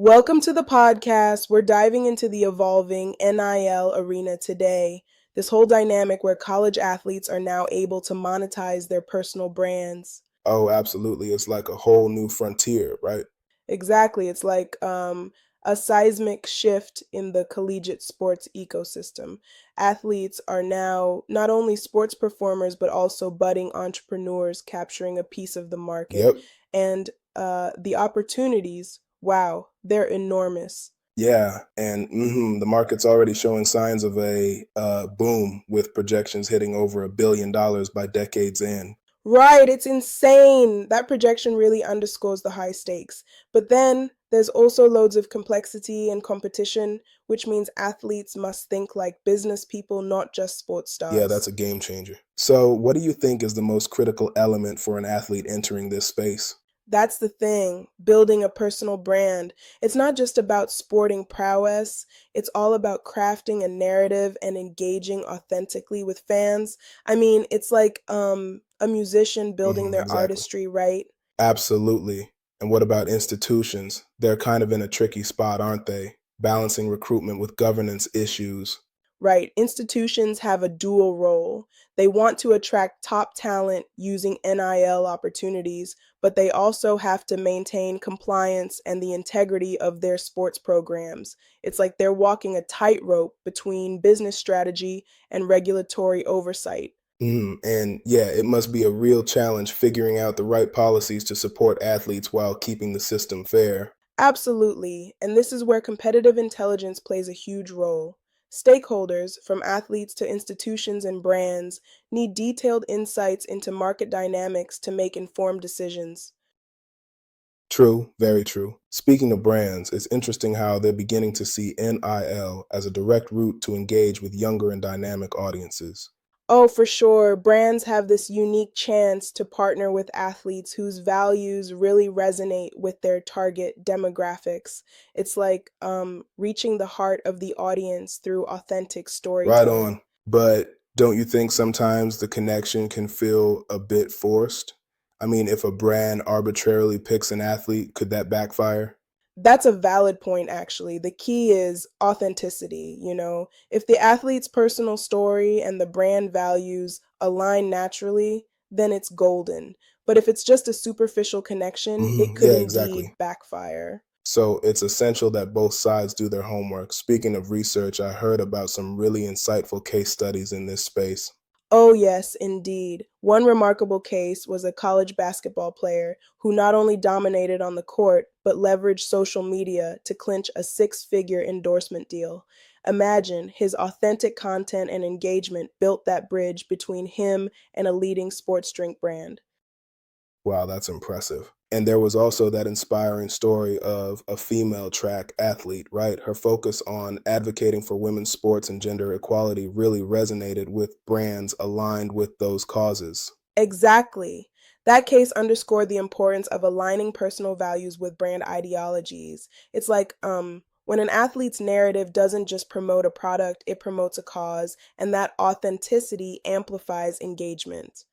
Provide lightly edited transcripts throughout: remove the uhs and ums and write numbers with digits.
Welcome to the podcast. We're diving into the evolving NIL arena today. This whole dynamic where college athletes are now able to monetize their personal brands. Oh, absolutely. It's like a whole new frontier, right? Exactly. It's like a seismic shift in the collegiate sports ecosystem. Athletes are now not only sports performers, but also budding entrepreneurs capturing a piece of the market. Yep. And the opportunities, wow, they're enormous. Yeah. And the market's already showing signs of a boom with projections hitting over $1 billion by decade's end. Right, it's insane. That projection really underscores the high stakes. But then there's also loads of complexity and competition, which means athletes must think like business people, not just sports Yeah, that's stars. a game changer. So, what do you think is the most critical element for an athlete entering this space? That's the thing, building a personal brand. It's not just about sporting prowess, it's all about crafting a narrative and engaging authentically with fans. I mean, it's like a musician building their Exactly. artistry, right? Absolutely. And what about institutions? They're kind of in a tricky spot, aren't they? Balancing recruitment with governance issues. Right. Institutions have a dual role. They want to attract top talent using NIL opportunities, but they also have to maintain compliance and the integrity of their sports programs. It's like they're walking a tightrope between business strategy and regulatory oversight. And yeah, it must be a real challenge figuring out the right policies to support athletes while keeping the system fair. Absolutely, and this is where competitive intelligence plays a huge role. Stakeholders, from athletes to institutions and brands, need detailed insights into market dynamics to make informed decisions. True, very true. Speaking of brands, it's interesting how they're beginning to see NIL as a direct route to engage with younger and dynamic audiences. Oh, for sure, brands have this unique chance to partner with athletes whose values really resonate with their target demographics. It's like reaching the heart of the audience through authentic Right storytelling. on. But don't you think sometimes the connection can feel a bit forced? I mean, if a brand arbitrarily picks an athlete, could that backfire? That's a valid point, actually. The key is authenticity. If the athlete's personal story and the brand values align naturally, then it's golden. But if it's just a superficial connection, it could Yeah, exactly. indeed backfire. So it's essential that both sides do their homework. Speaking of research, I heard about some really insightful case studies in this space. Oh, yes, indeed. One remarkable case was a college basketball player who not only dominated on the court, but leveraged social media to clinch a six-figure endorsement deal. Imagine his authentic content and engagement built that bridge between him and a leading sports drink brand. Wow, that's impressive. And there was also that inspiring story of a female track athlete, right? Her focus on advocating for women's sports and gender equality really resonated with brands aligned with those causes. Exactly. That case underscored the importance of aligning personal values with brand ideologies. It's like when an athlete's narrative doesn't just promote a product, it promotes a cause, and that authenticity amplifies engagement.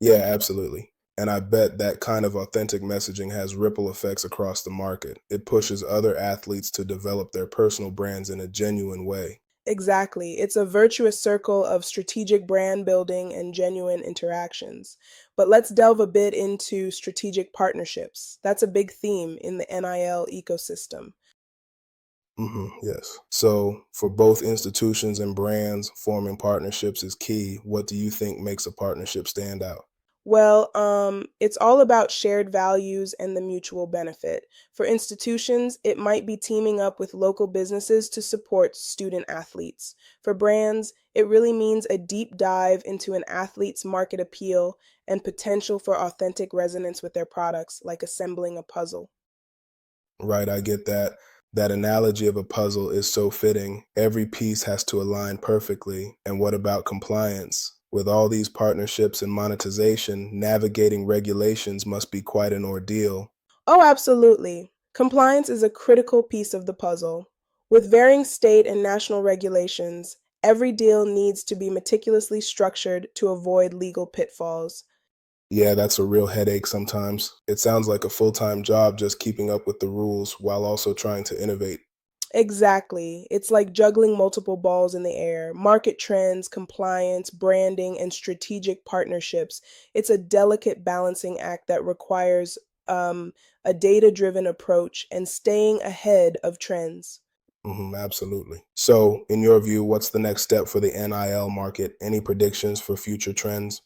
Yeah, absolutely. And I bet that kind of authentic messaging has ripple effects across the market. It pushes other athletes to develop their personal brands in a genuine way. Exactly. It's a virtuous circle of strategic brand building and genuine interactions. But let's delve a bit into strategic partnerships. That's a big theme in the NIL ecosystem. Yes. So, for both institutions and brands, forming partnerships is key. What do you think makes a partnership stand out? Well, it's all about shared values and the mutual benefit. For institutions, it might be teaming up with local businesses to support student athletes. For brands, it really means a deep dive into an athlete's market appeal and potential for authentic resonance with their products, like assembling a puzzle. Right, I get that. That analogy of a puzzle is so fitting. Every piece has to align perfectly. And what about compliance? With all these partnerships and monetization, navigating regulations must be quite an ordeal. Oh, absolutely. Compliance is a critical piece of the puzzle. With varying state and national regulations, every deal needs to be meticulously structured to avoid legal pitfalls. Yeah, that's a real headache sometimes. It sounds like a full time job just keeping up with the rules while also trying to innovate. Exactly. It's like juggling multiple balls in the air: market trends, compliance, branding, and strategic partnerships. It's a delicate balancing act that requires a data driven approach and staying ahead of trends. Absolutely. So, in your view, what's the next step for the NIL market? Any predictions for future trends?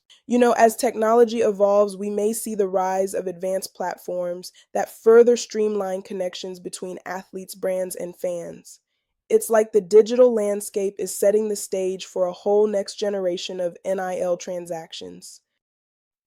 As technology evolves, we may see the rise of advanced platforms that further streamline connections between athletes, brands, and fans. It's like the digital landscape is setting the stage for a whole next generation of NIL transactions.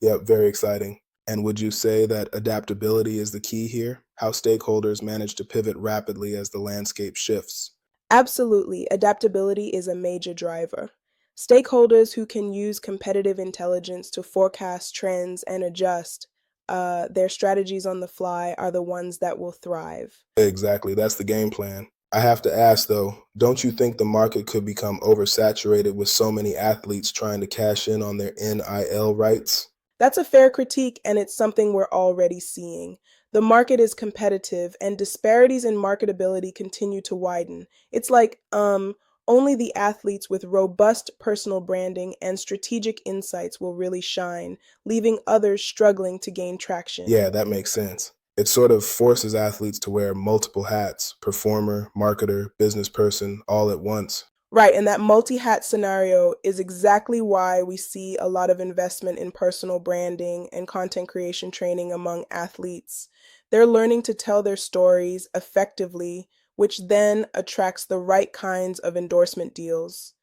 Yep, very exciting. And would you say that adaptability is the key here? How stakeholders manage to pivot rapidly as the landscape shifts? Absolutely, adaptability is a major driver. Stakeholders who can use competitive intelligence to forecast trends and adjust their strategies on the fly are the ones that will thrive. Exactly, that's the game plan. I have to ask though, don't you think the market could become oversaturated with so many athletes trying to cash in on their NIL rights? That's a fair critique, and it's something we're already seeing. The market is competitive, and disparities in marketability continue to widen. It's like only the athletes with robust personal branding and strategic insights will really shine, leaving others struggling to gain traction. Yeah, that makes sense. It sort of forces athletes to wear multiple hats: performer, marketer, business person, all at once. Right, and that multi-hat scenario is exactly why we see a lot of investment in personal branding and content creation training among athletes. They're learning to tell their stories effectively, which then attracts the right kinds of endorsement deals.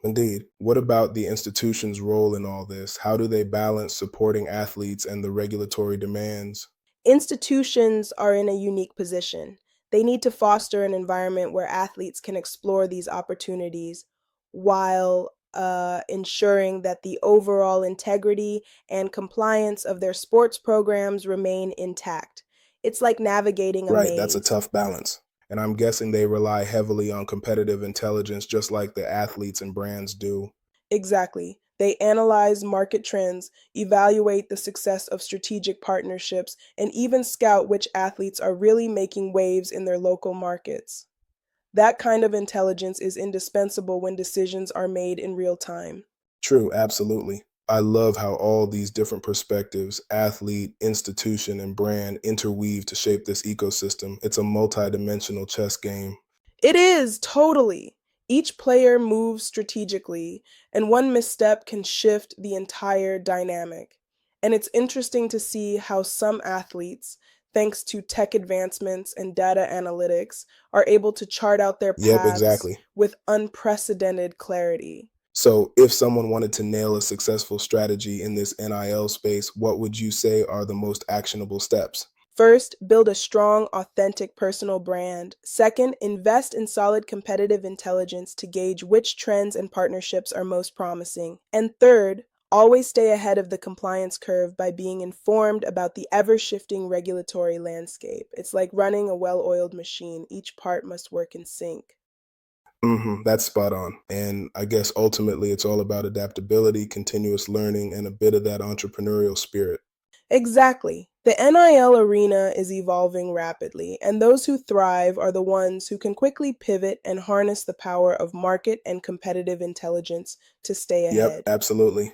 Indeed. What about the institution's role in all this? How do they balance supporting athletes and the regulatory demands? Institutions are in a unique position. They need to foster an environment where athletes can explore these opportunities while ensuring that the overall integrity and compliance of their sports programs remain intact. It's like navigating a Right, that's a maze. tough balance. And I'm guessing they rely heavily on competitive intelligence, just like the athletes and brands do. Exactly. They analyze market trends, evaluate the success of strategic partnerships, and even scout which athletes are really making waves in their local markets. That kind of intelligence is indispensable when decisions are made in real time. True, absolutely. I love how all these different perspectives, athlete, institution, and brand, interweave to shape this ecosystem. It's a multi-dimensional chess game. It is, totally. Each player moves strategically, and one misstep can shift the entire dynamic. And it's interesting to see how some athletes, thanks to tech advancements and data analytics, are able to chart out their Yep, paths exactly. with unprecedented clarity. So, if someone wanted to nail a successful strategy in this NIL space, what would you say are the most actionable steps? First, build a strong, authentic personal brand. Second, invest in solid competitive intelligence to gauge which trends and partnerships are most promising. And third, always stay ahead of the compliance curve by being informed about the ever shifting regulatory landscape. It's like running a well oiled machine, each part must work in sync. That's spot on. And I guess ultimately it's all about adaptability, continuous learning, and a bit of that entrepreneurial spirit. Exactly. The NIL arena is evolving rapidly, and those who thrive are the ones who can quickly pivot and harness the power of market and competitive intelligence to stay Yep, ahead. absolutely.